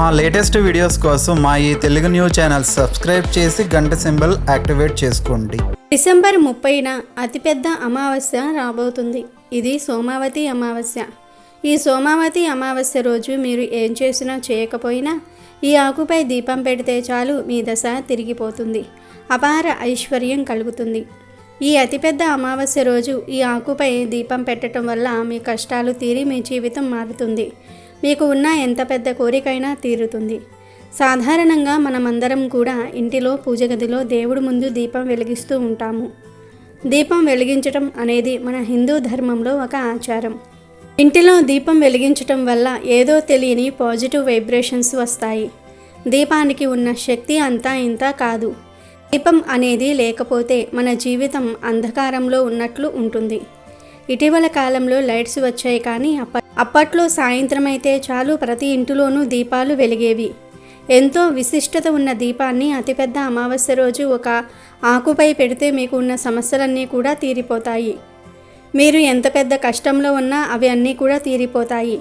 మా latest videos కోసం మా ఈ తెలుగు న్యూస్ ఛానల్ సబ్స్క్రైబ్ చేసి గంట సింబల్ యాక్టివేట్ చేసుకోండి. డిసెంబర్ 30న అతిపెద్ద అమావాస్య రాబోతుంది. ఇది సోమావతి అమావాస్య. ఈ సోమావతి అమావాస్య రోజు మీరు ఏం చేసినా చేయకపోయినా ఈ ఆకుపై దీపం పెడితే చాలు మీ దశ తిరిగిపోతుంది, అపార ఐశ్వర్యం కలుగుతుంది. ఈ అతిపెద్ద అమావాస్య రోజు ఈ ఆకుపై దీపం పెట్టడం వల్ల మీ కష్టాలు తీరి మీ జీవితం మారుతుంది. మీకు ఉన్న ఎంత పెద్ద కోరికైనా తీరుతుంది. సాధారణంగా మనమందరం కూడా ఇంటిలో పూజ గదిలో దేవుడి ముందు దీపం వెలిగిస్తూ ఉంటాము. దీపం వెలిగించటం అనేది మన హిందూ ధర్మంలో ఒక ఆచారం. ఇంటిలో దీపం వెలిగించటం వల్ల ఏదో తెలియని పాజిటివ్ వైబ్రేషన్స్ వస్తాయి. దీపానికి ఉన్న శక్తి అంతా ఇంత కాదు. దీపం అనేది లేకపోతే మన జీవితం అంధకారంలో ఉన్నట్లు ఉంటుంది. ఇటీవల కాలంలో లైట్స్ వచ్చాయి, కానీ అప్పట్లో సాయంత్రం అయితే చాలు ప్రతి ఇంటిలోనూ దీపాలు వెలిగేవి. ఎంతో విశిష్టత ఉన్న దీపాన్ని అతిపెద్ద అమావాస్య రోజు ఒక ఆకుపై పెడితే మీకు ఉన్న సమస్యలన్నీ కూడా తీరిపోతాయి. మీరు ఎంత పెద్ద కష్టంలో ఉన్నా అవి అన్నీ కూడా తీరిపోతాయి.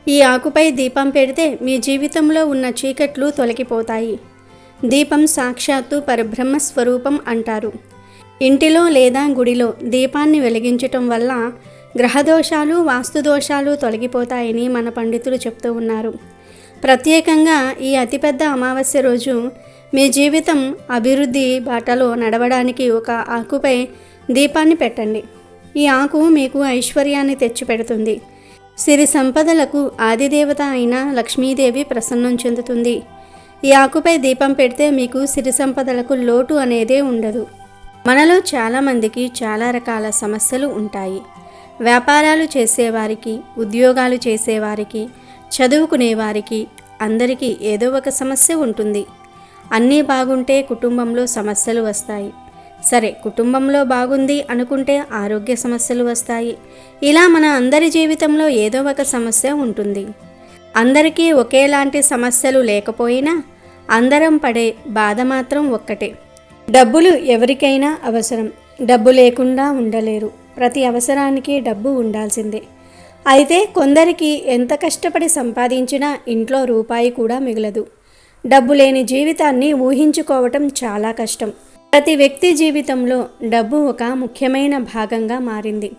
ఈ ఆకుపై దీపం పెడితే మీ జీవితంలో ఉన్న చీకట్లు తొలగిపోతాయి. దీపం సాక్షాత్తు పరబ్రహ్మ స్వరూపం అంటారు. ఇంటిలో లేదా గుడిలో దీపాన్ని వెలిగించటం వల్ల గ్రహదోషాలు, వాస్తుదోషాలు తొలగిపోతాయని మన పండితులు చెప్తూ ఉన్నారు. ప్రత్యేకంగా ఈ అతిపెద్ద అమావాస్య రోజు మీ జీవితం అభివృద్ధి బాటలో నడవడానికి ఒక ఆకుపై దీపాన్ని పెట్టండి. ఈ ఆకు మీకు ఐశ్వర్యాన్ని తెచ్చిపెడుతుంది. సిరి సంపదలకు ఆదిదేవత అయిన లక్ష్మీదేవి ప్రసన్నం చెందుతుంది. ఈ ఆకుపై దీపం పెడితే మీకు సిరి సంపదలకు లోటు అనేదే ఉండదు. మనలో చాలామందికి చాలా రకాల సమస్యలు ఉంటాయి. వ్యాపారాలు చేసేవారికి, ఉద్యోగాలు చేసేవారికి, చదువుకునేవారికి అందరికీ ఏదో ఒక సమస్య ఉంటుంది. అన్నీ బాగుంటే కుటుంబంలో సమస్యలు వస్తాయి. సరే, కుటుంబంలో బాగుంది అనుకుంటే ఆరోగ్య సమస్యలు వస్తాయి. ఇలా మన అందరి జీవితంలో ఏదో ఒక సమస్య ఉంటుంది. అందరికీ ఒకేలాంటి సమస్యలు లేకపోయినా అందరం పడే బాధ మాత్రం ఒక్కటే. డబ్బులు ఎవరికైనా అవసరం. డబ్బు లేకుండా ఉండలేరు. ప్రతి అవసరానికి డబ్బు ఉండాల్సిందే. అయితే కొందరికి ఎంత కష్టపడి సంపాదించినా ఇంట్లో రూపాయి కూడా మిగలదు. డబ్బు లేని జీవితాన్ని ఊహించుకోవటం చాలా కష్టం. ప్రతి వ్యక్తి జీవితంలో డబ్బు ఒక ముఖ్యమైన భాగంగా మారింది.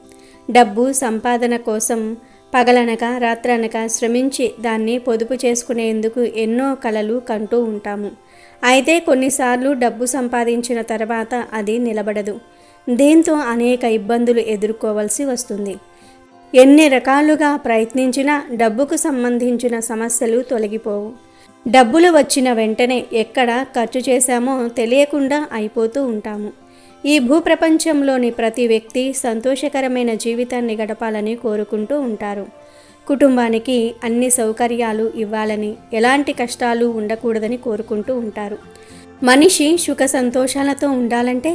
డబ్బు సంపాదన కోసం పగలనక రాత్రనక శ్రమించి దాన్ని పొదుపు చేసుకునేందుకు ఎన్నో కలలు కంటూ ఉంటాము. అయితే కొన్నిసార్లు డబ్బు సంపాదించిన తర్వాత అది నిలబడదు. దీంతో అనేక ఇబ్బందులు ఎదుర్కోవాల్సి వస్తుంది. ఎన్ని రకాలుగా ప్రయత్నించినా డబ్బుకు సంబంధించిన సమస్యలు తొలగిపోవు. డబ్బులు వచ్చిన వెంటనే ఎక్కడ ఖర్చు చేశామో తెలియకుండా అయిపోతూ ఉంటాము. ఈ భూప్రపంచంలోని ప్రతి వ్యక్తి సంతోషకరమైన జీవితాన్ని గడపాలని కోరుకుంటూ ఉంటారు. కుటుంబానికి అన్ని సౌకర్యాలు ఇవ్వాలని, ఎలాంటి కష్టాలు ఉండకూడదని కోరుకుంటూ ఉంటారు. మనిషి సుఖ సంతోషాలతో ఉండాలంటే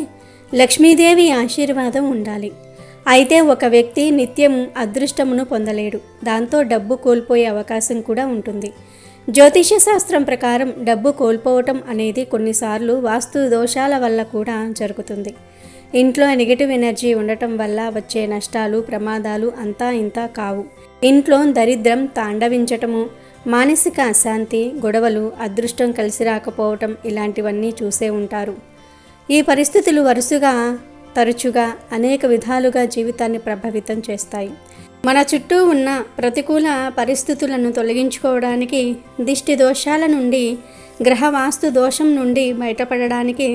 లక్ష్మీదేవి ఆశీర్వాదం ఉండాలి. అయితే ఒక వ్యక్తి నిత్యం అదృష్టమును పొందలేడు. దాంతో డబ్బు కోల్పోయే అవకాశం కూడా ఉంటుంది. జ్యోతిష్య శాస్త్రం ప్రకారం డబ్బు కోల్పోవటం అనేది కొన్నిసార్లు వాస్తు దోషాల వల్ల కూడా జరుగుతుంది. ఇంట్లో నెగిటివ్ ఎనర్జీ ఉండటం వల్ల వచ్చే నష్టాలు, ప్రమాదాలు అంతా ఇంతా కావు. ఇంట్లో దరిద్రం తాండవించటము, మానసిక అశాంతి, గొడవలు, అదృష్టం కలిసి రాకపోవటం ఇలాంటివన్నీ చూసే ఉంటారు. ఈ పరిస్థితులు వరుసగా తరచుగా అనేక విధాలుగా జీవితాన్ని ప్రభావితం చేస్తాయి. మన చుట్టూ ఉన్న ప్రతికూల పరిస్థితులను తొలగించుకోవడానికి, దిష్టి దోషాల నుండి, గ్రహ వాస్తు దోషం నుండి బయటపడడానికి,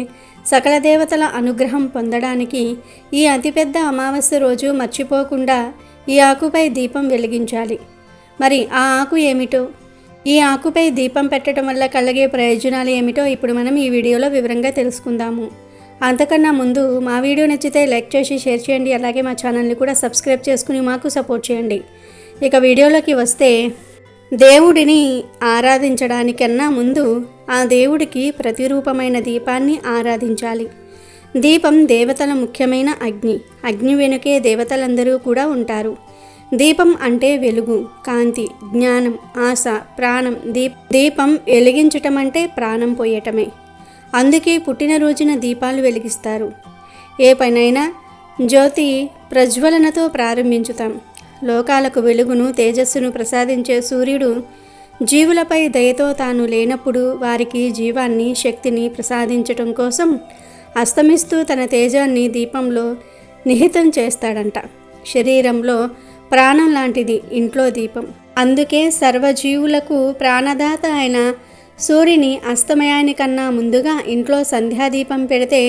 సకల దేవతల అనుగ్రహం పొందడానికి ఈ అతిపెద్ద అమావాస్య రోజు మర్చిపోకుండా ఈ ఆకుపై దీపం వెలిగించాలి. మరి ఆ ఆకు ఏమిటో, ఈ ఆకుపై దీపం పెట్టడం వల్ల కలిగే ప్రయోజనాలు ఏమిటో ఇప్పుడు మనం ఈ వీడియోలో వివరంగా తెలుసుకుందాము. అంతకన్నా ముందు మా వీడియో నచ్చితే లైక్ చేసి షేర్ చేయండి. అలాగే మా ఛానల్ని కూడా సబ్స్క్రైబ్ చేసుకుని మాకు సపోర్ట్ చేయండి. ఇక వీడియోలోకి వస్తే, దేవుడిని ఆరాధించడానికన్నా ముందు ఆ దేవుడికి ప్రతిరూపమైన దీపాన్ని ఆరాధించాలి. దీపం దేవతల ముఖ్యమైన అగ్ని. అగ్ని వెనుకే దేవతలందరూ కూడా ఉంటారు. దీపం అంటే వెలుగు, కాంతి, జ్ఞానం, ఆశ, ప్రాణం. దీపం వెలిగించటం అంటే ప్రాణం పోయటమే. అందుకే పుట్టినరోజున దీపాలు వెలిగిస్తారు. ఏ పనైనా జ్యోతి ప్రజ్వలనతో ప్రారంభించుతాం. లోకాలకు వెలుగును, తేజస్సును ప్రసాదించే సూర్యుడు జీవులపై దయతో తాను లేనప్పుడు వారికి జీవాన్ని, శక్తిని ప్రసాదించటం కోసం అస్తమిస్తూ తన తేజాన్ని దీపంలో నిహితం చేస్తాడంట. శరీరంలో ప్రాణం లాంటిది ఇంట్లో దీపం. అందుకే సర్వజీవులకు ప్రాణదాత అయిన సూర్యుని అస్తమయానికన్నా ముందుగా ఇంట్లో సంధ్యాదీపం పెడితే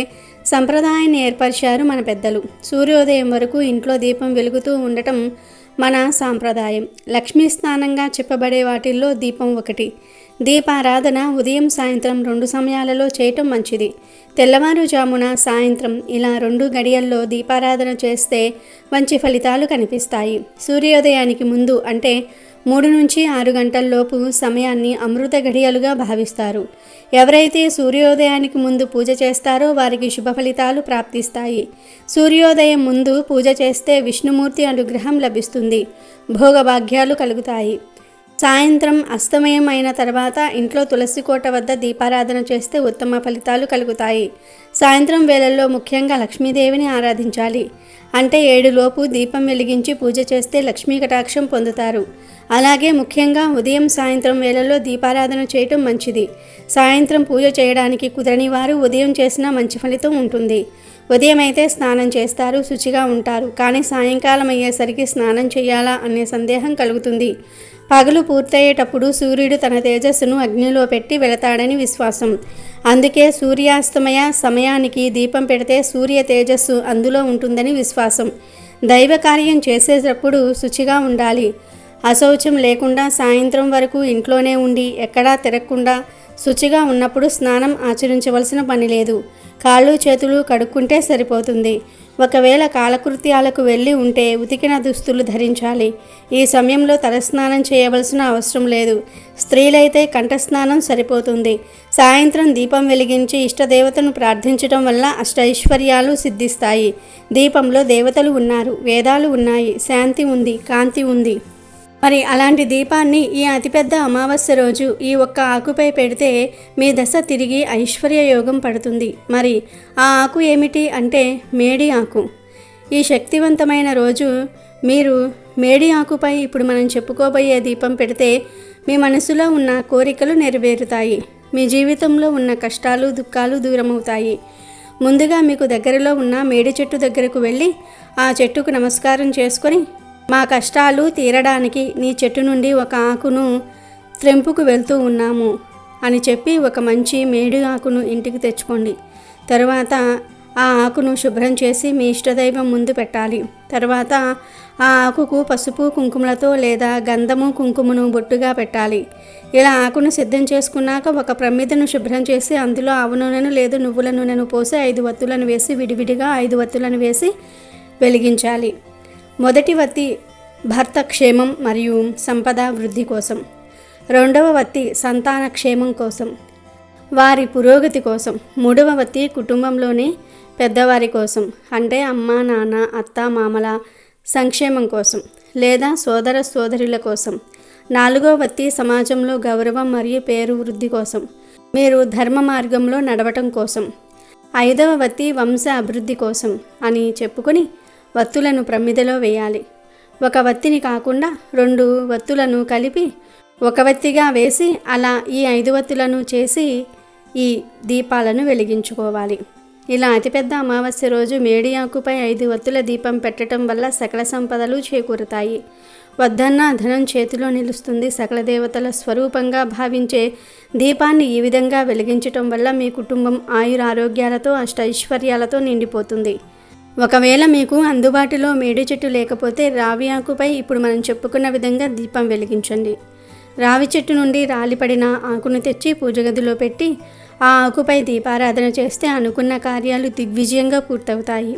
సంప్రదాయాన్ని ఏర్పరిచారు మన పెద్దలు. సూర్యోదయం వరకు ఇంట్లో దీపం వెలుగుతూ ఉండటం మన సాంప్రదాయం. లక్ష్మీ స్నానంగా చెప్పబడే వాటిల్లో దీపం ఒకటి. దీపారాధన ఉదయం, సాయంత్రం 2 సమయాలలో చేయటం మంచిది. తెల్లవారుజామున, సాయంత్రం ఇలా 2 గడియల్లో దీపారాధన చేస్తే మంచి ఫలితాలు కనిపిస్తాయి. సూర్యోదయానికి ముందు అంటే 3 నుంచి 6 గంటల్లోపు సమయాన్ని అమృత గడియలుగా భావిస్తారు. ఎవరైతే సూర్యోదయానికి ముందు పూజ చేస్తారో వారికి శుభ ఫలితాలు ప్రాప్తిస్తాయి. సూర్యోదయం ముందు పూజ చేస్తే విష్ణుమూర్తి అనుగ్రహం లభిస్తుంది, భోగభాగ్యాలు కలుగుతాయి. సాయంత్రం అస్తమయం అయిన తర్వాత ఇంట్లో తులసి కోట వద్ద దీపారాధన చేస్తే ఉత్తమ ఫలితాలు కలుగుతాయి. సాయంత్రం వేళల్లో ముఖ్యంగా లక్ష్మీదేవిని ఆరాధించాలి. అంటే 7 లోపు దీపం వెలిగించి పూజ చేస్తే లక్ష్మీ కటాక్షం పొందుతారు. అలాగే ముఖ్యంగా ఉదయం, సాయంత్రం వేళల్లో దీపారాధన చేయటం మంచిది. సాయంత్రం పూజ చేయడానికి కుదరని వారు ఉదయం చేసినా మంచి ఫలితం ఉంటుంది. ఉదయం అయితే స్నానం చేస్తారు, శుచిగా ఉంటారు. కానీ సాయంకాలం అయ్యేసరికి స్నానం చేయాలా అనే సందేహం కలుగుతుంది. పగలు పూర్తయ్యేటప్పుడు సూర్యుడు తన తేజస్సును అగ్నిలో పెట్టి వెళతాడని విశ్వాసం. అందుకే సూర్యాస్తమయ సమయానికి దీపం పెడితే సూర్య తేజస్సు అందులో ఉంటుందని విశ్వాసం. దైవ కార్యం చేసేటప్పుడు శుచిగా ఉండాలి. అశౌచం లేకుండా సాయంత్రం వరకు ఇంట్లోనే ఉండి ఎక్కడా తిరగకుండా శుచిగా ఉన్నప్పుడు స్నానం ఆచరించవలసిన పని లేదు. కాళ్ళు చేతులు కడుక్కుంటే సరిపోతుంది. ఒకవేళ కాలకృత్యాలకు వెళ్ళి ఉంటే ఉతికిన దుస్తులు ధరించాలి. ఈ సమయంలో తలస్నానం చేయవలసిన అవసరం లేదు. స్త్రీలైతే కంఠస్నానం సరిపోతుంది. సాయంత్రం దీపం వెలిగించి ఇష్టదేవతను ప్రార్థించడం వల్ల అష్టైశ్వర్యాలు సిద్ధిస్తాయి. దీపంలో దేవతలు ఉన్నారు, వేదాలు ఉన్నాయి, శాంతి ఉంది, కాంతి ఉంది. మరి అలాంటి దీపాన్ని ఈ అతిపెద్ద అమావాస్య రోజు ఈ ఒక్క ఆకుపై పెడితే మీ దశ తిరిగి ఐశ్వర్య యోగం పడుతుంది. మరి ఆ ఆకు ఏమిటి అంటే మేడి ఆకు. ఈ శక్తివంతమైన రోజు మీరు మేడి ఆకుపై ఇప్పుడు మనం చెప్పుకోబోయే దీపం పెడితే మీ మనసులో ఉన్న కోరికలు నెరవేరుతాయి. మీ జీవితంలో ఉన్న కష్టాలు, దుఃఖాలు దూరమవుతాయి. ముందుగా మీకు దగ్గరలో ఉన్న మేడి చెట్టు దగ్గరకు వెళ్ళి ఆ చెట్టుకు నమస్కారం చేసుకొని, మా కష్టాలు తీరడానికి నీ చెట్టు నుండి ఒక ఆకును త్రెంపుకు వెళ్తూ ఉన్నాము అని చెప్పి ఒక మంచి మేడి ఆకును ఇంటికి తెచ్చుకోండి. తర్వాత ఆ ఆకును శుభ్రం చేసి మీ ఇష్టదైవం ముందు పెట్టాలి. తర్వాత ఆ ఆకుకు పసుపు కుంకుమలతో లేదా గంధము కుంకుమను బొట్టుగా పెట్టాలి. ఇలా ఆకును సిద్ధం చేసుకున్నాక ఒక ప్రమిదను శుభ్రం చేసి అందులో ఆవు నూనెను లేదా నువ్వుల నూనెను పోసి 5 వత్తులను వేసి విడివిడిగా 5 వత్తులను వేసి వెలిగించాలి. మొదటి వత్తి భర్త క్షేమం మరియు సంపద వృద్ధి కోసం, రెండవ వత్తి సంతాన క్షేమం కోసం, వారి పురోగతి కోసం, మూడవ వత్తి కుటుంబంలోని పెద్దవారి కోసం అంటే అమ్మ, నాన్న, అత్త, మామల సంక్షేమం కోసం లేదా సోదర సోదరుల కోసం, నాలుగవ వత్తి సమాజంలో గౌరవం మరియు పేరు వృద్ధి కోసం, మీరు ధర్మ మార్గంలో నడవటం కోసం, ఐదవ వత్తి వంశ అభివృద్ధి కోసం అని చెప్పుకొని వత్తులను ప్రమిదలో వేయాలి. ఒక వత్తిని కాకుండా 2 వత్తులను కలిపి ఒక వత్తిగా వేసి అలా ఈ 5 వత్తులను చేసి ఈ దీపాలను వెలిగించుకోవాలి. ఇలా అతిపెద్ద అమావాస్య రోజు మేడి ఆకుపై 5 వత్తుల దీపం పెట్టడం వల్ల సకల సంపదలు చేకూరుతాయి. వద్దన్న ధనం చేతిలో నిలుస్తుంది. సకల దేవతల స్వరూపంగా భావించే దీపాన్ని ఈ విధంగా వెలిగించటం వల్ల మీ కుటుంబం ఆయురారోగ్యాలతో అష్టైశ్వర్యాలతో నిండిపోతుంది. ఒకవేళ మీకు అందుబాటులో మేడి చెట్టు లేకపోతే రావి ఆకుపై ఇప్పుడు మనం చెప్పుకున్న విధంగా దీపం వెలిగించండి. రావి చెట్టు నుండి రాలిపడిన ఆకును తెచ్చి పూజ గదిలో పెట్టి ఆ ఆకుపై దీపారాధన చేస్తే అనుకున్న కార్యాలు దిగ్విజయంగా పూర్తవుతాయి.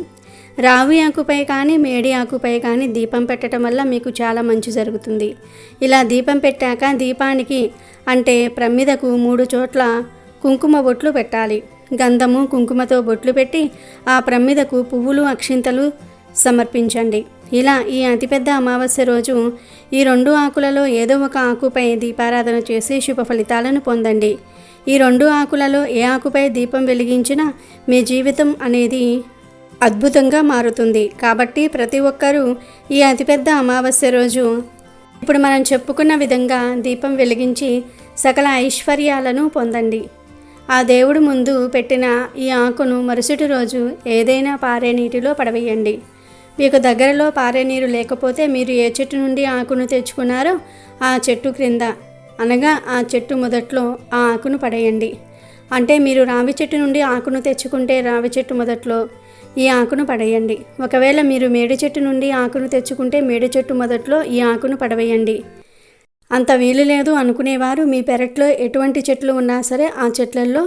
రావి ఆకుపై కానీ మేడి ఆకుపై కానీ దీపం పెట్టడం వల్ల మీకు చాలా మంచి జరుగుతుంది. ఇలా దీపం పెట్టాక దీపానికి అంటే ప్రమిదకు 3 చోట్ల కుంకుమ బొట్లు పెట్టాలి. గంధము కుంకుమతో బొట్లు పెట్టి ఆ ప్రమిదకు పువ్వులు, అక్షింతలు సమర్పించండి. ఇలా ఈ అతిపెద్ద అమావాస్య రోజు ఈ 2 ఆకులలో ఏదో ఒక ఆకుపై దీపారాధన చేసి శుభ ఫలితాలను పొందండి. ఈ 2 ఆకులలో ఏ ఆకుపై దీపం వెలిగించినా మీ జీవితం అనేది అద్భుతంగా మారుతుంది. కాబట్టి ప్రతి ఒక్కరూ ఈ అతిపెద్ద అమావాస్య రోజు ఇప్పుడు మనం చెప్పుకున్న విధంగా దీపం వెలిగించి సకల ఐశ్వర్యాలను పొందండి. ఆ దేవుడు ముందు పెట్టిన ఈ ఆకును మరుసటి రోజు ఏదైనా పారే నీటిలో పడవేయండి. మీకు దగ్గరలో పారే నీరు లేకపోతే మీరు ఏ చెట్టు నుండి ఆకును తెచ్చుకున్నారో ఆ చెట్టు క్రింద, అనగా ఆ చెట్టు మొదట్లో ఆ ఆకును పడేయండి. అంటే మీరు రావి చెట్టు నుండి ఆకును తెచ్చుకుంటే రావి చెట్టు మొదట్లో ఈ ఆకును పడేయండి. ఒకవేళ మీరు మేడి చెట్టు నుండి ఆకును తెచ్చుకుంటే మేడి చెట్టు మొదట్లో ఈ ఆకును పడవేయండి. అంత వీలు లేదు అనుకునేవారు మీ పెరట్లో ఎటువంటి చెట్లు ఉన్నా సరే ఆ చెట్లలో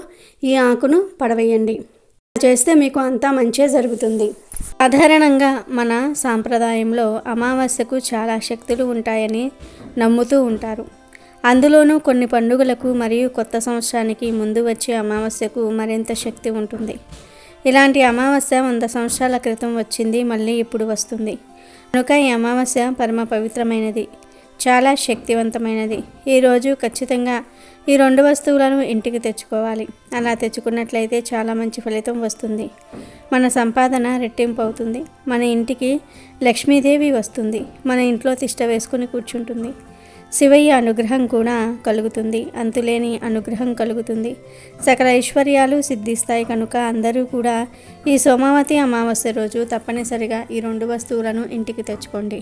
ఈ ఆకును పడవేయండి. చేస్తే మీకు అంతా మంచే జరుగుతుంది. సాధారణంగా మన సాంప్రదాయంలో అమావాస్యకు చాలా శక్తులు ఉంటాయని నమ్ముతూ ఉంటారు. అందులోనూ కొన్ని పండుగలకు మరియు కొత్త సంవత్సరానికి ముందు వచ్చే అమావాస్యకు మరింత శక్తి ఉంటుంది. ఇలాంటి అమావాస్య 100 సంవత్సరాల క్రితం వచ్చింది, మళ్ళీ ఇప్పుడు వస్తుంది. కనుక ఈ అమావాస్య పరమ పవిత్రమైనది, చాలా శక్తివంతమైనది. ఈరోజు ఖచ్చితంగా ఈ 2 వస్తువులను ఇంటికి తెచ్చుకోవాలి. అలా తెచ్చుకున్నట్లయితే చాలా మంచి ఫలితం వస్తుంది. మన సంపాదన రెట్టింపు అవుతుంది. మన ఇంటికి లక్ష్మీదేవి వస్తుంది. మన ఇంట్లో తిష్ట వేసుకుని కూర్చుంటుంది. శివయ్య అనుగ్రహం కూడా కలుగుతుంది. అంతులేని అనుగ్రహం కలుగుతుంది. సకల ఐశ్వర్యాలు సిద్ధిస్తాయి. కనుక అందరూ కూడా ఈ సోమావతి అమావాస్య రోజు తప్పనిసరిగా ఈ 2 వస్తువులను ఇంటికి తెచ్చుకోండి.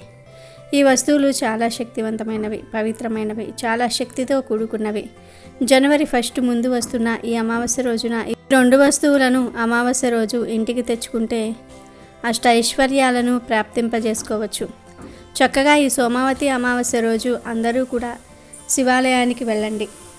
ఈ వస్తువులు చాలా శక్తివంతమైనవి, పవిత్రమైనవి, చాలా శక్తితో కూడుకున్నవి. జనవరి 1 ముందు వస్తున్న ఈ అమావాస్య రోజున ఈ 2 వస్తువులను అమావాస్య రోజు ఇంటికి తెచ్చుకుంటే అష్ట ఐశ్వర్యాలను ప్రాప్తింపజేసుకోవచ్చు. చక్కగా ఈ సోమావతి అమావాస్య రోజు అందరూ కూడా శివాలయానికి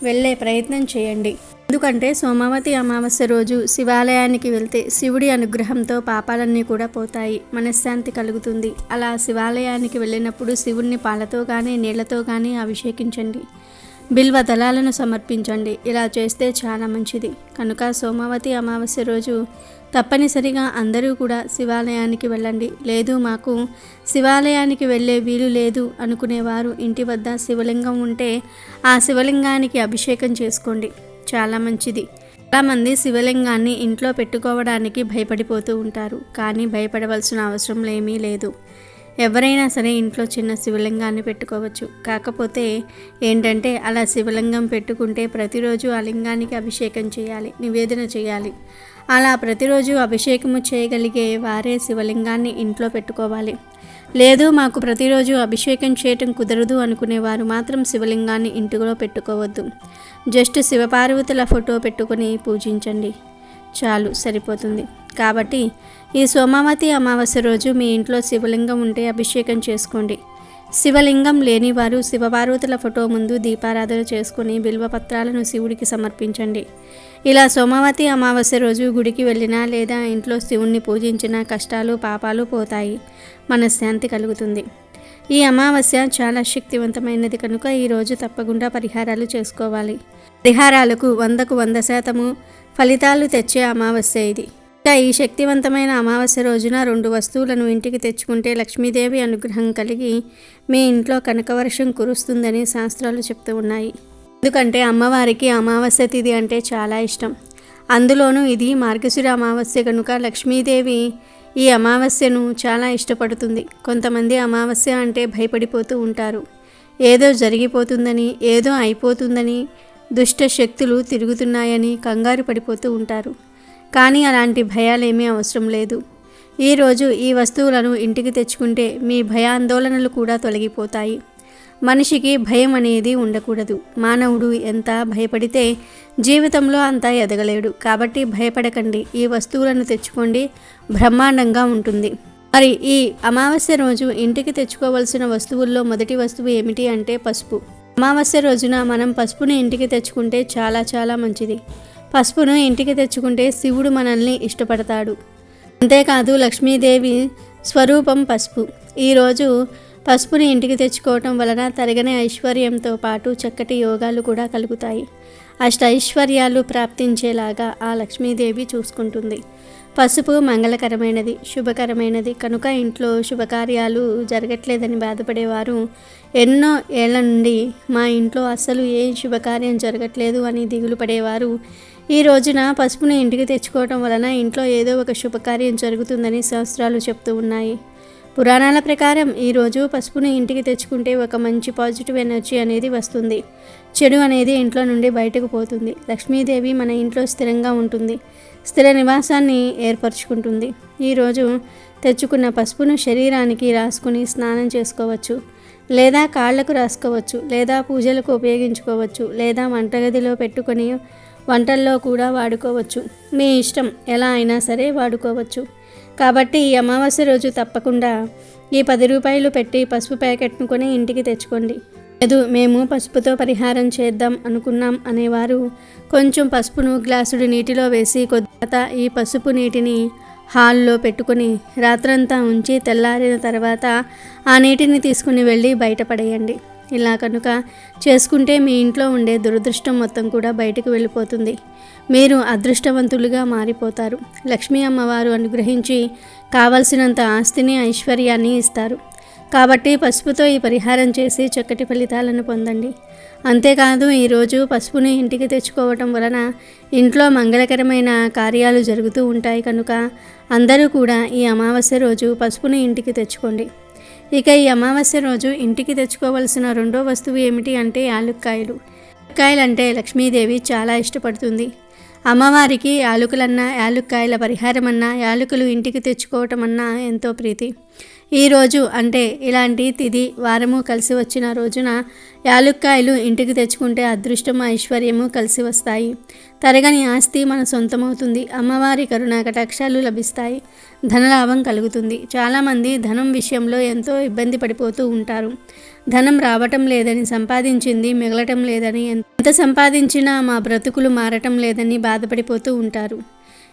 వెళ్ళే ప్రయత్నం చేయండి. ఎందుకంటే సోమావతి అమావాస్య రోజు శివాలయానికి వెళ్తే శివుడి అనుగ్రహంతో పాపాలన్నీ కూడా పోతాయి, మనశ్శాంతి కలుగుతుంది. అలా శివాలయానికి వెళ్ళినప్పుడు శివుడిని పాలతో కానీ నీళ్లతో కానీ అభిషేకించండి. బిల్వ దళాలను సమర్పించండి. ఇలా చేస్తే చాలా మంచిది. కనుక సోమావతి అమావాస్య రోజు తప్పనిసరిగా అందరూ కూడా శివాలయానికి వెళ్ళండి. లేదు మాకు శివాలయానికి వెళ్ళే వీలు లేదు అనుకునేవారు ఇంటి వద్ద శివలింగం ఉంటే ఆ శివలింగానికి అభిషేకం చేసుకోండి. చాలా మంచిది. చాలామంది శివలింగాన్ని ఇంట్లో పెట్టుకోవడానికి భయపడిపోతూ ఉంటారు. కానీ భయపడవలసిన అవసరం ఏమీ లేదు. ఎవరైనా సరే ఇంట్లో చిన్న శివలింగాన్ని పెట్టుకోవచ్చు. కాకపోతే ఏంటంటే అలా శివలింగం పెట్టుకుంటే ప్రతిరోజు ఆ లింగానికి అభిషేకం చేయాలి, నివేదన చేయాలి. అలా ప్రతిరోజు అభిషేకము చేయగలిగే వారే శివలింగాన్ని ఇంట్లో పెట్టుకోవాలి. లేదు మాకు ప్రతిరోజు అభిషేకం చేయటం కుదరదు అనుకునేవారు మాత్రం శివలింగాన్ని ఇంటిలో పెట్టుకోవద్దు. జస్ట్ శివపార్వతుల ఫోటో పెట్టుకొని పూజించండి, చాలు, సరిపోతుంది. కాబట్టి ఈ సోమావతి అమావాస్య రోజు మీ ఇంట్లో శివలింగం ఉంటే అభిషేకం చేసుకోండి. శివలింగం లేనివారు శివపార్వతుల ఫోటో ముందు దీపారాధన చేసుకుని బిల్వపత్రాలను శివుడికి సమర్పించండి. ఇలా సోమావతి అమావాస్య రోజు గుడికి వెళ్ళినా లేదా ఇంట్లో శివుణ్ణి పూజించినా కష్టాలు పాపాలు పోతాయి, మనశ్శాంతి కలుగుతుంది. ఈ అమావాస్య చాలా శక్తివంతమైనది కనుక ఈరోజు తప్పకుండా పరిహారాలు చేసుకోవాలి. పరిహారాలకు 100కు 100% ఫలితాలు తెచ్చే అమావాస్య ఇది. ఈ శక్తివంతమైన అమావాస్య రోజున 2 వస్తువులను ఇంటికి తెచ్చుకుంటే లక్ష్మీదేవి అనుగ్రహం కలిగి మీ ఇంట్లో కనకవర్షం కురుస్తుందని శాస్త్రాలు చెప్తూ ఉన్నాయి. ఎందుకంటే అమ్మవారికి అమావాస్య తిథి అంటే చాలా ఇష్టం. అందులోనూ ఇది మార్గశిర అమావాస్య కనుక లక్ష్మీదేవి ఈ అమావాస్యను చాలా ఇష్టపడుతుంది. కొంతమంది అమావాస్య అంటే భయపడిపోతూ ఉంటారు. ఏదో జరిగిపోతుందని, ఏదో అయిపోతుందని, దుష్ట శక్తులు తిరుగుతున్నాయని కంగారు పడిపోతూ ఉంటారు. కానీ అలాంటి భయాలేమీ అవసరం లేదు. ఈరోజు ఈ వస్తువులను ఇంటికి తెచ్చుకుంటే మీ భయాందోళనలు కూడా తొలగిపోతాయి. మనిషికి భయం అనేది ఉండకూడదు. మానవుడు ఎంత భయపడితే జీవితంలో అంతా ఎదగలేడు. కాబట్టి భయపడకండి, ఈ వస్తువులను తెచ్చుకోండి, బ్రహ్మాండంగా ఉంటుంది. మరి ఈ అమావాస్య రోజు ఇంటికి తెచ్చుకోవలసిన వస్తువుల్లో మొదటి వస్తువు ఏమిటి అంటే పసుపు. అమావాస్య రోజున మనం పసుపుని ఇంటికి తెచ్చుకుంటే చాలా చాలా మంచిది. పసుపును ఇంటికి తెచ్చుకుంటే శివుడు మనల్ని ఇష్టపడతాడు. అంతేకాదు లక్ష్మీదేవి స్వరూపం పసుపు. ఈరోజు పసుపుని ఇంటికి తెచ్చుకోవటం వలన తరగని ఐశ్వర్యంతో పాటు చక్కటి యోగాలు కూడా కలుగుతాయి. అష్ట ఐశ్వర్యాలు ప్రాప్తించేలాగా ఆ లక్ష్మీదేవి చూసుకుంటుంది. పసుపు మంగళకరమైనది, శుభకరమైనది కనుక ఇంట్లో శుభకార్యాలు జరగట్లేదని బాధపడేవారు ఎన్నో ఏళ్ల నుండి మా ఇంట్లో అస్సలు ఏ శుభకార్యం జరగట్లేదు అని దిగులు పడేవారు ఈ రోజున పసుపును ఇంటికి తెచ్చుకోవటం వలన ఇంట్లో ఏదో ఒక శుభకార్యం జరుగుతుందని శాస్త్రాలు చెప్తూ ఉన్నాయి. పురాణాల ప్రకారం ఈరోజు పసుపును ఇంటికి తెచ్చుకుంటే ఒక మంచి పాజిటివ్ ఎనర్జీ అనేది వస్తుంది. చెడు అనేది ఇంట్లో నుండి బయటకు పోతుంది. లక్ష్మీదేవి మన ఇంట్లో స్థిరంగా ఉంటుంది. స్థిర నివాసాన్ని ఏర్పరచుకుంటుంది. ఈరోజు తెచ్చుకున్న పసుపును శరీరానికి రాసుకుని స్నానం చేసుకోవచ్చు, లేదా కాళ్లకు రాసుకోవచ్చు, లేదా పూజలకు ఉపయోగించుకోవచ్చు, లేదా వంటగదిలో పెట్టుకొని వంటల్లో కూడా వాడుకోవచ్చు. మీ ఇష్టం, ఎలా అయినా సరే వాడుకోవచ్చు. కాబట్టి ఈ అమావాస్య రోజు తప్పకుండా ఈ 10 రూపాయలు పెట్టి పసుపు ప్యాకెట్ను కొని ఇంటికి తెచ్చుకోండి. లేదు మేము పసుపుతో పరిహారం చేద్దాం అనుకున్నాం అనేవారు కొంచెం పసుపును గ్లాసుడు నీటిలో వేసి కొద్దిగా ఈ పసుపు నీటిని హాల్లో పెట్టుకొని రాత్రంతా ఉంచి తెల్లారిన తర్వాత ఆ నీటిని తీసుకుని వెళ్ళి బయటపడేయండి. ఇలా కనుక చేసుకుంటే మీ ఇంట్లో ఉండే దురదృష్టం మొత్తం కూడా బయటకు వెళ్ళిపోతుంది. మీరు అదృష్టవంతులుగా మారిపోతారు. లక్ష్మీ అమ్మవారు అనుగ్రహించి కావలసినంత ఆస్తిని, ఐశ్వర్యాన్ని ఇస్తారు. కాబట్టి పసుపుతో ఈ పరిహారం చేసి చక్కటి ఫలితాలను పొందండి. అంతేకాదు ఈరోజు పసుపుని ఇంటికి తెచ్చుకోవటం వలన ఇంట్లో మంగళకరమైన కార్యాలు జరుగుతూ ఉంటాయి. కనుక అందరూ కూడా ఈ అమావాస్య రోజు పసుపుని ఇంటికి తెచ్చుకోండి. ఇక ఈ అమావాస్య రోజు ఇంటికి తెచ్చుకోవలసిన రెండో వస్తువు ఏమిటి అంటే యాలుక్కాయలు. యాలుక్కాయలు అంటే లక్ష్మీదేవి చాలా ఇష్టపడుతుంది. అమ్మవారికి యాలకులన్నా, యాలుక్కాయల పరిహారం అన్నా, యాలకులు ఇంటికి తెచ్చుకోవటం అన్నా ఎంతో ప్రీతి. ఈరోజు అంటే ఇలాంటి తిథి వారము కలిసి వచ్చిన రోజున యాలుక్కాయలు ఇంటికి తెచ్చుకుంటే అదృష్టం, ఐశ్వర్యము కలిసి వస్తాయి. తరగని ఆస్తి మన సొంతమవుతుంది. అమ్మవారి కరుణా కటాక్షాలు లభిస్తాయి. ధనలాభం కలుగుతుంది. చాలామంది ధనం విషయంలో ఎంతో ఇబ్బంది పడిపోతూ ఉంటారు. ధనం రావటం లేదని, సంపాదించింది మిగలటం లేదని, ఎంత సంపాదించినా మా బ్రతుకులు మారటం లేదని బాధపడిపోతూ ఉంటారు.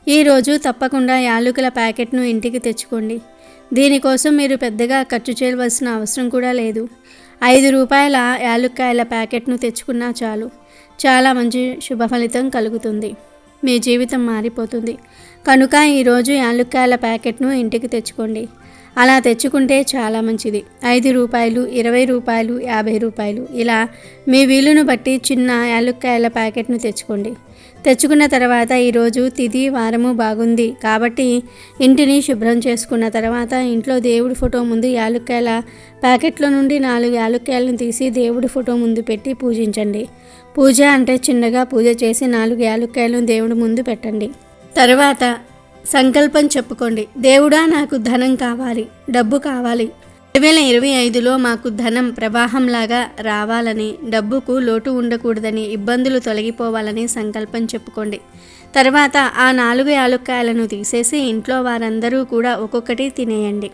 ఈరోజు తప్పకుండా యాలకుల ప్యాకెట్ను ఇంటికి తెచ్చుకోండి. దీనికోసం మీరు పెద్దగా ఖర్చు చేయవలసిన అవసరం కూడా లేదు. 5 రూపాయల యాలుక్కాయల ప్యాకెట్ను తెచ్చుకున్నా చాలు. చాలా మంచి శుభ ఫలితం కలుగుతుంది. మీ జీవితం మారిపోతుంది. కనుక ఈరోజు యాలుక్కాయల ప్యాకెట్ను ఇంటికి తెచ్చుకోండి. అలా తెచ్చుకుంటే చాలా మంచిది. 5 రూపాయలు, 20 రూపాయలు, 50 రూపాయలు ఇలా మీ వీలును బట్టి చిన్న యాలుక్కాయల ప్యాకెట్ను తెచ్చుకోండి. తెచ్చుకున్న తర్వాత ఈరోజు తిథి వారము బాగుంది కాబట్టి ఇంటిని శుభ్రం చేసుకున్న తర్వాత ఇంట్లో దేవుడి ఫోటో ముందు యాలుక్కాయల ప్యాకెట్లో నుండి 4 యాలుక్కాయలను తీసి దేవుడి ఫోటో ముందు పెట్టి పూజించండి. పూజ అంటే చిన్నగా పూజ చేసి 4 యాలుక్కాయలను దేవుడి ముందు పెట్టండి. తర్వాత సంకల్పం చెప్పుకోండి. దేవుడా, నాకు ధనం కావాలి, డబ్బు కావాలి. 2025లో మాకు ధనం ప్రవాహంలాగా రావాలని, డబ్బుకు లోటు ఉండకూడదని, ఇబ్బందులు తొలగిపోవాలని సంకల్పం చెప్పుకోండి. తర్వాత ఆ 4 యాలుక్కాయలను తీసేసి ఇంట్లో వారందరూ కూడా ఒక్కొక్కటి తినేయండి.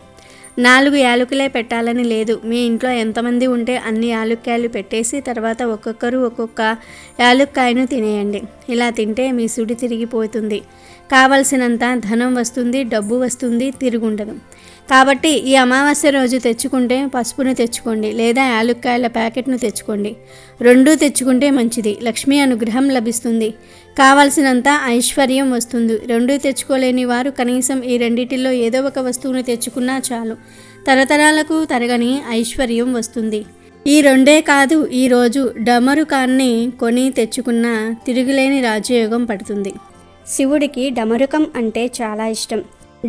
4 యాలకులే పెట్టాలని లేదు. మీ ఇంట్లో ఎంతమంది ఉంటే అన్ని యాలుక్కాయలు పెట్టేసి తర్వాత ఒక్కొక్కరు ఒక్కొక్క యాలుక్కాయను తినేయండి. ఇలా తింటే మీ సుడి తిరిగిపోతుంది. కావలసినంత ధనం వస్తుంది, డబ్బు వస్తుంది, తిరుగుండదు. కాబట్టి ఈ అమావాస్య రోజు తెచ్చుకుంటే పసుపును తెచ్చుకోండి, లేదా యాలుక్కాయల ప్యాకెట్ను తెచ్చుకోండి. 2 తెచ్చుకుంటే మంచిది. లక్ష్మీ అనుగ్రహం లభిస్తుంది. కావలసినంత ఐశ్వర్యం వస్తుంది. 2 తెచ్చుకోలేని వారు కనీసం ఈ రెండిటిలో ఏదో ఒక వస్తువును తెచ్చుకున్నా చాలు. తరతరాలకు తరగని ఐశ్వర్యం వస్తుంది. ఈ 2 కాదు, ఈరోజు డమరుకాన్ని కొని తెచ్చుకున్న తిరుగులేని రాజయోగం పడుతుంది. శివుడికి డమరుకం అంటే చాలా ఇష్టం.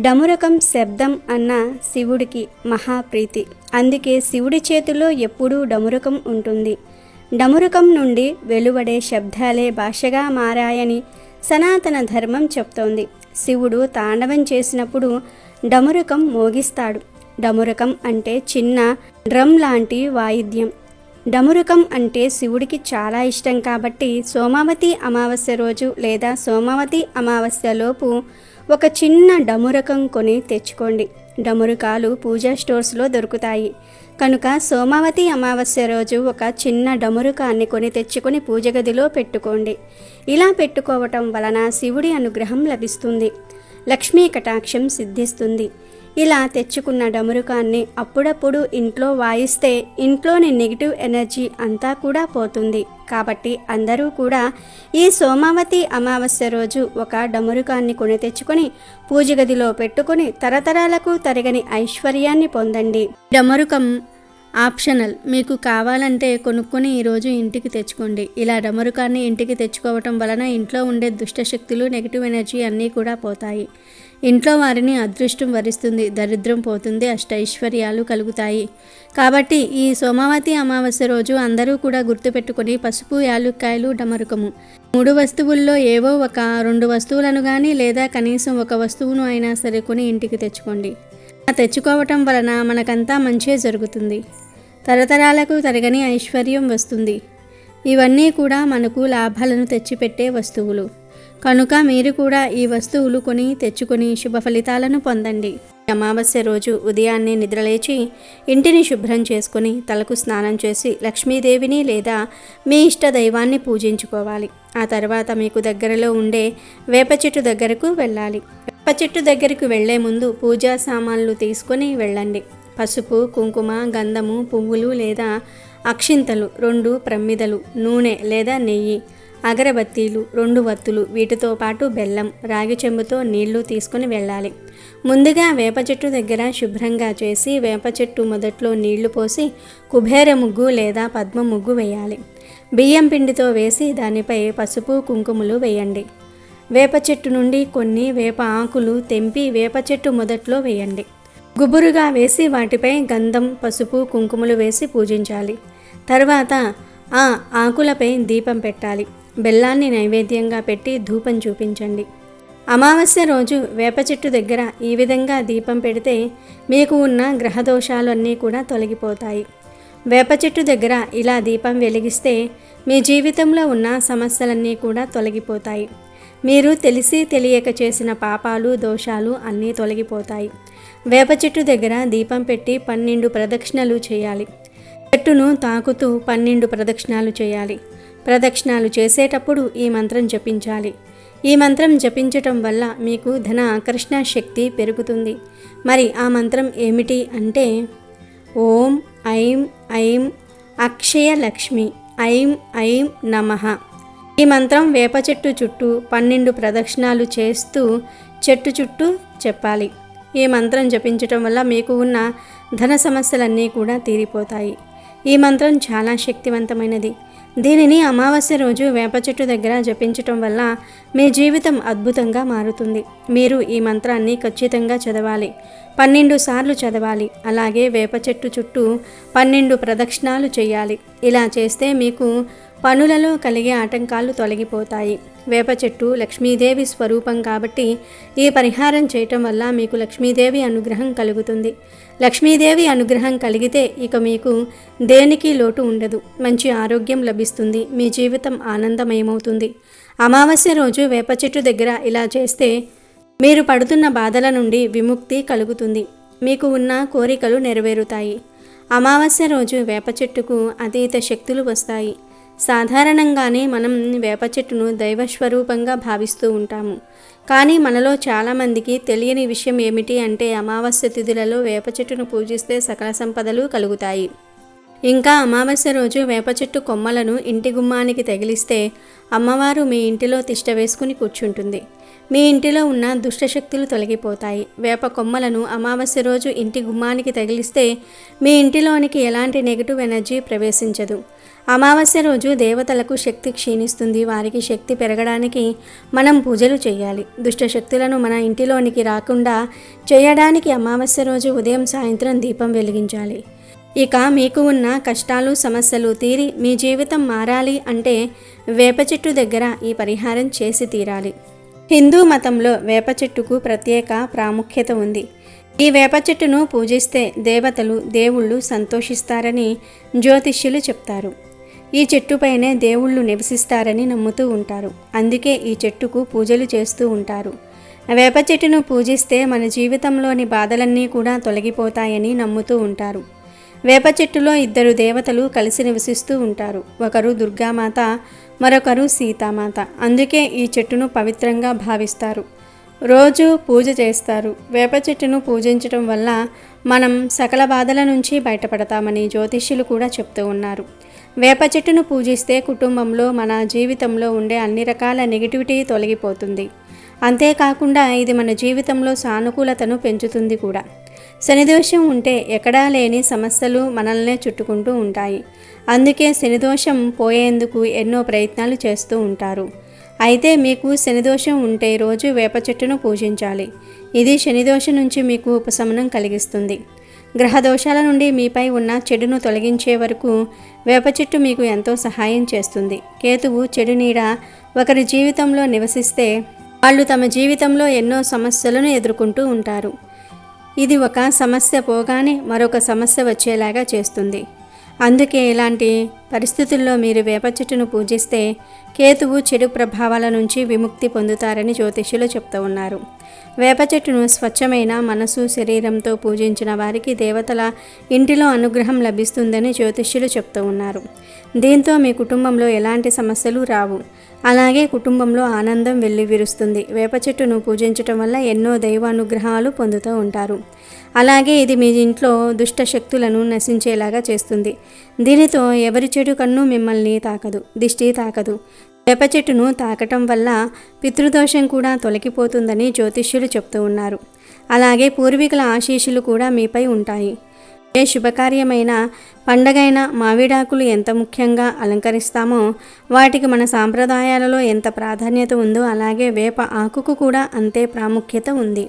డమరుకం శబ్దం అన్న శివుడికి మహాప్రీతి. అందుకే శివుడి చేతిలో ఎప్పుడూ డమరుకం ఉంటుంది. డమరుకం నుండి వెలువడే శబ్దాలే భాషగా మారాయని సనాతన ధర్మం చెప్తోంది. శివుడు తాండవం చేసినప్పుడు డమరుకం మోగిస్తాడు. డమరుకం అంటే చిన్న డ్రమ్ లాంటి వాయిద్యం. డమరుకం అంటే శివుడికి చాలా ఇష్టం కాబట్టి సోమావతి అమావాస్య రోజు లేదా సోమావతి అమావాస్యలోపు ఒక చిన్న డమరుకం కొని తెచ్చుకోండి. డమరుకాలు పూజా స్టోర్స్లో దొరుకుతాయి. కనుక సోమావతి అమావాస్య రోజు ఒక చిన్న డమరుకాన్ని కొని తెచ్చుకొని పూజ గదిలో పెట్టుకోండి. ఇలా పెట్టుకోవటం వలన శివుడి అనుగ్రహం లభిస్తుంది. లక్ష్మీ కటాక్షం సిద్ధిస్తుంది. ఇలా తెచ్చుకున్న డమరుకాన్ని అప్పుడప్పుడు ఇంట్లో వాయిస్తే ఇంట్లోని నెగిటివ్ ఎనర్జీ అంతా కూడా పోతుంది. కాబట్టి అందరూ కూడా ఈ సోమావతి అమావాస్య రోజు ఒక డమరుకాన్ని కొని తెచ్చుకొని పూజ గదిలో పెట్టుకొని తరతరాలకు తరగని ఐశ్వర్యాన్ని పొందండి. డమరుకం ఆప్షనల్. మీకు కావాలంటే కొనుక్కొని ఈరోజు ఇంటికి తెచ్చుకోండి. ఇలా డమరుకాన్ని ఇంటికి తెచ్చుకోవటం వలన ఇంట్లో ఉండే దుష్టశక్తులు, నెగిటివ్ ఎనర్జీ అన్నీ కూడా పోతాయి. ఇంట్లో వారిని అదృష్టం వరిస్తుంది, దరిద్రం పోతుంది, అష్టైశ్వర్యాలు కలుగుతాయి. కాబట్టి ఈ సోమావతి అమావాస్య రోజు అందరూ కూడా గుర్తుపెట్టుకొని పసుపు, యాలుక్కాయలు, డమరుకము 3 వస్తువుల్లో ఏవో ఒక 2 వస్తువులను కానీ లేదా కనీసం ఒక వస్తువును అయినా సరే కొని ఇంటికి తెచ్చుకోండి. తెచ్చుకోవటం వలన మనకంతా మంచే జరుగుతుంది. తరతరాలకు తరగని ఐశ్వర్యం వస్తుంది. ఇవన్నీ కూడా మనకు లాభాలను తెచ్చిపెట్టే వస్తువులు కనుక మీరు కూడా ఈ వస్తువులు కొని తెచ్చుకొని శుభ ఫలితాలను పొందండి. అమావాస్య రోజు ఉదయాన్నే నిద్రలేచి ఇంటిని శుభ్రం చేసుకొని తలకు స్నానం చేసి లక్ష్మీదేవిని లేదా మీ ఇష్ట దైవాన్ని పూజించుకోవాలి. ఆ తర్వాత మీకు దగ్గరలో ఉండే వేప చెట్టు దగ్గరకు వెళ్ళాలి. వేప చెట్టు దగ్గరకు వెళ్లే ముందు పూజా సామాన్లు తీసుకొని వెళ్ళండి. పసుపు, కుంకుమ, గంధము, పువ్వులు లేదా అక్షింతలు, 2 ప్రమ్మిదలు, నూనె లేదా నెయ్యి, అగరబత్తీలు, 2 వత్తులు, వీటితో పాటు బెల్లం, రాగి చెంబుతో నీళ్లు తీసుకుని వెళ్ళాలి. ముందుగా వేప చెట్టు దగ్గర శుభ్రంగా చేసి వేప చెట్టు మొదట్లో నీళ్లు పోసి కుబేర ముగ్గు లేదా పద్మ ముగ్గు వేయాలి. బియ్యం పిండితో వేసి దానిపై పసుపు, కుంకుమలు వేయండి. వేప చెట్టు నుండి కొన్ని వేప ఆకులు తెంపి వేప చెట్టు మొదట్లో వేయండి. గుబురుగా వేసి వాటిపై గంధం, పసుపు, కుంకుమలు వేసి పూజించాలి. తర్వాత ఆ ఆకులపై దీపం పెట్టాలి. బెల్లాన్ని నైవేద్యంగా పెట్టి ధూపం చూపించండి. అమావాస్య రోజు వేప చెట్టు దగ్గర ఈ విధంగా దీపం పెడితే మీకు ఉన్న గ్రహదోషాలన్నీ కూడా తొలగిపోతాయి. వేప చెట్టు దగ్గర ఇలా దీపం వెలిగిస్తే మీ జీవితంలో ఉన్న సమస్యలన్నీ కూడా తొలగిపోతాయి. మీరు తెలిసి తెలియక చేసిన పాపాలు, దోషాలు అన్నీ తొలగిపోతాయి. వేప చెట్టు దగ్గర దీపం పెట్టి 12 ప్రదక్షిణలు చేయాలి. చెట్టును తాకుతూ 12 ప్రదక్షిణాలు చేయాలి. ప్రదక్షిణాలు చేసేటప్పుడు ఈ మంత్రం జపించాలి. ఈ మంత్రం జపించటం వల్ల మీకు ధన ఆకర్షణ శక్తి పెరుగుతుంది. మరి ఆ మంత్రం ఏమిటి అంటే ఓం ఐం ఐం అక్షయ లక్ష్మి ఐం ఐం నమః. ఈ మంత్రం వేప చెట్టు చుట్టూ 12 ప్రదక్షిణాలు చేస్తూ చెట్టు చుట్టూ చెప్పాలి. ఈ మంత్రం జపించటం వల్ల మీకు ఉన్న ధన సమస్యలన్నీ కూడా తీరిపోతాయి. ఈ మంత్రం చాలా శక్తివంతమైనది. దీనిని అమావాస్య రోజు వేప చెట్టు దగ్గర జపించటం వల్ల మీ జీవితం అద్భుతంగా మారుతుంది. మీరు ఈ మంత్రాన్ని ఖచ్చితంగా చదవాలి. 12 సార్లు చదవాలి. అలాగే వేప చెట్టు చుట్టూ 12 ప్రదక్షిణాలు చేయాలి. ఇలా చేస్తే మీకు పనులలో కలిగే ఆటంకాలు తొలగిపోతాయి. వేప చెట్టు లక్ష్మీదేవి స్వరూపం కాబట్టి ఈ పరిహారం చేయటం వల్ల మీకు లక్ష్మీదేవి అనుగ్రహం కలుగుతుంది. లక్ష్మీదేవి అనుగ్రహం కలిగితే ఇక మీకు దేనికి లోటు ఉండదు. మంచి ఆరోగ్యం లభిస్తుంది. మీ జీవితం ఆనందమయమవుతుంది. అమావాస్య రోజు వేప చెట్టు దగ్గర ఇలా చేస్తే మీరు పడుతున్న బాధల నుండి విముక్తి కలుగుతుంది. మీకు ఉన్న కోరికలు నెరవేరుతాయి. అమావాస్య రోజు వేప చెట్టుకు అతీత శక్తులు వస్తాయి. సాధారణంగానే మనం వేప చెట్టును దైవస్వరూపంగా భావిస్తూ ఉంటాము. కానీ మనలో చాలామందికి తెలియని విషయం ఏమిటి అంటే అమావాస్య తిథులలో వేప చెట్టును పూజిస్తే సకల సంపదలు కలుగుతాయి. ఇంకా అమావాస్య రోజు వేప చెట్టు కొమ్మలను ఇంటి గుమ్మానికి తగిలిస్తే అమ్మవారు మీ ఇంటిలో తిష్ట వేసుకుని కూర్చుంటుంది. మీ ఇంటిలో ఉన్న దుష్టశక్తులు తొలగిపోతాయి. వేప కొమ్మలను అమావాస్య రోజు ఇంటి గుమ్మానికి తగిలిస్తే మీ ఇంటిలోనికి ఎలాంటి నెగిటివ్ ఎనర్జీ ప్రవేశించదు. అమావాస్య రోజు దేవతలకు శక్తి క్షీణిస్తుంది. వారికి శక్తి పెరగడానికి మనం పూజలు చేయాలి. దుష్టశక్తులను మన ఇంటిలోనికి రాకుండా చేయడానికి అమావాస్య రోజు ఉదయం సాయంత్రం దీపం వెలిగించాలి. ఇక మీకు ఉన్న కష్టాలు సమస్యలు తీరి మీ జీవితం మారాలి అంటే వేప చెట్టు దగ్గర ఈ పరిహారం చేసి తీరాలి. హిందూ మతంలో వేప చెట్టుకు ప్రత్యేక ప్రాముఖ్యత ఉంది. ఈ వేప చెట్టును పూజిస్తే దేవతలు దేవుళ్ళు సంతోషిస్తారని జ్యోతిష్యులు చెప్తారు. ఈ చెట్టుపైనే దేవుళ్ళు నివసిస్తారని నమ్ముతూ ఉంటారు. అందుకే ఈ చెట్టుకు పూజలు చేస్తూ ఉంటారు. వేప చెట్టును పూజిస్తే మన జీవితంలోని బాధలన్నీ కూడా తొలగిపోతాయని నమ్ముతూ ఉంటారు. వేప చెట్టులో 2 దేవతలు కలిసి నివసిస్తూ ఉంటారు. ఒకరు దుర్గామాత, మరొకరు సీతామాత. అందుకే ఈ చెట్టును పవిత్రంగా భావిస్తారు. రోజు పూజ చేస్తారు. వేప చెట్టును పూజించడం వల్ల మనం సకల బాధల నుంచి బయటపడతామని జ్యోతిష్యులు కూడా చెప్తూ ఉన్నారు. వేప చెట్టును పూజిస్తే కుటుంబంలో మన జీవితంలో ఉండే అన్ని రకాల నెగిటివిటీ తొలగిపోతుంది. అంతేకాకుండా ఇది మన జీవితంలో సానుకూలతను పెంచుతుంది కూడా. శనిదోషం ఉంటే ఎక్కడా లేని సమస్యలు మనల్నే చుట్టుకుంటూ ఉంటాయి. అందుకే శనిదోషం పోయేందుకు ఎన్నో ప్రయత్నాలు చేస్తూ ఉంటారు. అయితే మీకు శనిదోషం ఉంటే రోజు వేప చెట్టును పూజించాలి. ఇది శనిదోషం నుంచి మీకు ఉపశమనం కలిగిస్తుంది. గ్రహ దోషాల నుండి మీపై ఉన్న చెడును తొలగించే వరకు వేప చెట్టు మీకు ఎంతో సహాయం చేస్తుంది. కేతువు చెడు నీడ ఒకరి జీవితంలో నివసిస్తే వాళ్ళు తమ జీవితంలో ఎన్నో సమస్యలను ఎదుర్కొంటూ ఉంటారు. ఇది ఒక సమస్య పోగానే మరొక సమస్య వచ్చేలాగా చేస్తుంది. అందుకే ఇలాంటి పరిస్థితుల్లో మీరు వేప చెట్టును పూజిస్తే కేతువు చెడు ప్రభావాల నుంచి విముక్తి పొందుతారని జ్యోతిష్యులు చెప్తూ ఉన్నారు. వేప చెట్టును స్వచ్ఛమైన మనసు శరీరంతో పూజించిన వారికి దేవతల ఇంటిలో అనుగ్రహం లభిస్తుందని జ్యోతిష్యులు చెప్తూ ఉన్నారు. దీంతో మీ కుటుంబంలో ఎలాంటి సమస్యలు రావు. అలాగే కుటుంబంలో ఆనందం వెల్లివిరుస్తుంది. వేప చెట్టును పూజించటం వల్ల ఎన్నో దైవానుగ్రహాలు పొందుతూ ఉంటారు. అలాగే ఇది మీ ఇంట్లో దుష్ట శక్తులను నశించేలాగా చేస్తుంది. దీనితో ఎవరి చెడు కన్ను మిమ్మల్ని తాకదు, దిష్టి తాకదు. వేప చెట్టును తాకటం వల్ల పితృదోషం కూడా తొలగిపోతుందని జ్యోతిష్యులు చెప్తూ ఉన్నారు. అలాగే పూర్వీకుల ఆశీస్సులు కూడా మీపై ఉంటాయి. ఏ శుభకార్యమైన పండగైన మావిడాకులు ఎంత ముఖ్యంగా అలంకరిస్తామో వాటికి మన సాంప్రదాయాలలో ఎంత ప్రాధాన్యత ఉందో అలాగే వేప ఆకుకు కూడా అంతే ప్రాముఖ్యత ఉంది.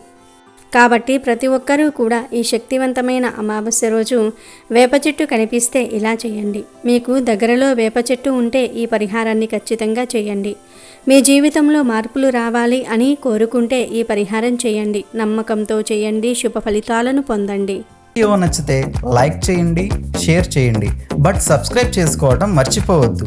కాబట్టి ప్రతి ఒక్కరూ కూడా ఈ శక్తివంతమైన అమావాస్య రోజు వేప చెట్టు కనిపిస్తే ఇలా చేయండి. మీకు దగ్గరలో వేప చెట్టు ఉంటే ఈ పరిహారాన్ని ఖచ్చితంగా చేయండి. మీ జీవితంలో మార్పులు రావాలి అని కోరుకుంటే ఈ పరిహారం చేయండి. నమ్మకంతో చేయండి. శుభ ఫలితాలను పొందండి. వీడియో నచ్చితే లైక్ చేయండి, షేర్ చేయండి, బట్ సబ్స్క్రైబ్ చేసుకోవడం మర్చిపోవద్దు.